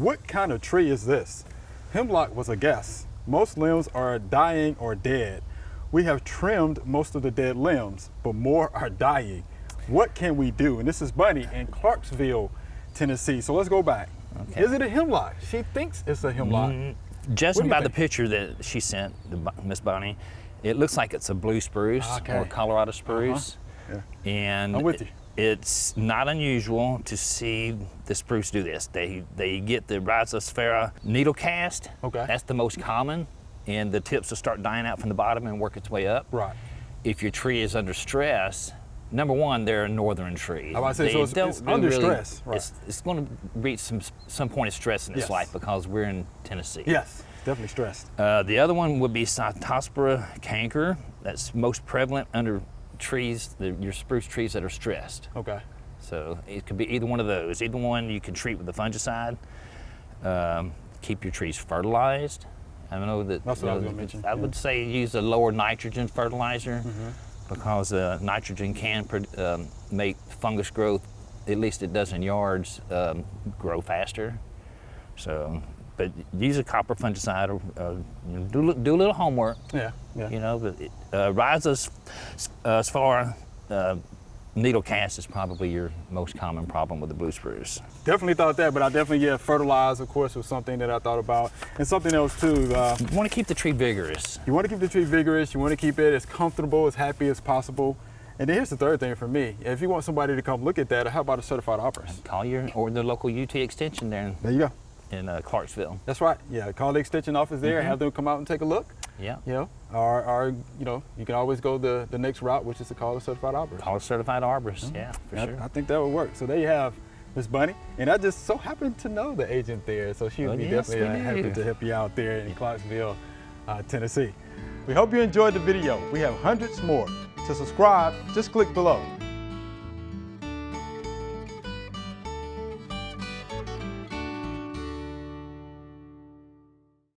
what kind of tree is this? Hemlock was a guess. Most limbs are dying or dead. We have trimmed most of the dead limbs, but more are dying. What can we do? And this is Bunny in Clarksville, Tennessee. So let's go back. Okay. Is it a hemlock? She thinks it's a hemlock. Judging by the picture that she sent, Miss Bonnie, it looks like it's a blue spruce or Colorado spruce. Yeah. And I'm with you. It's not unusual to see the spruce do this. They get the rhizosphaera needle cast. Okay. That's the most common, and the tips will start dying out from the bottom and work its way up. Right. If your tree is under stress, number one, they're a northern tree. I was about to say, so it's under stress. Right. It's going to reach some point of stress in its life because we're in Tennessee. Yes, definitely stressed. The other one would be cytospora canker. That's most prevalent under trees, your spruce trees that are stressed. Okay. So it could be either one of those. Either one you can treat with a fungicide. Keep your trees fertilized. I know that. That's what I was going to mention. I would say use a lower nitrogen fertilizer because nitrogen can make fungus growth, at least it does in yards, grow faster. So, but use a copper fungicide or do a little homework. Yeah. You know, but rhizosphaera needle cast is probably your most common problem with the blue spruce. Definitely thought that, but I definitely, fertilize, of course, was something that I thought about. And something else too. You want to keep the tree vigorous. You want to keep the tree vigorous. You want to keep it as comfortable, as happy as possible. And then here's the third thing for me. If you want somebody to come look at that, how about a certified arborist? Call or the local UT extension there. There you go. In Clarksville. That's right. Yeah, call the extension office there, have them come out and take a look. Yeah. You know, or you know, you can always go the next route, which is to call a certified arborist. Call a certified arborist. Yeah, for sure. I think that would work. So there you have Miss Bunny, and I just so happened to know the agent there, so she would be definitely happy to help you out there in Clarksville, Tennessee. We hope you enjoyed the video. We have hundreds more. To subscribe, just click below.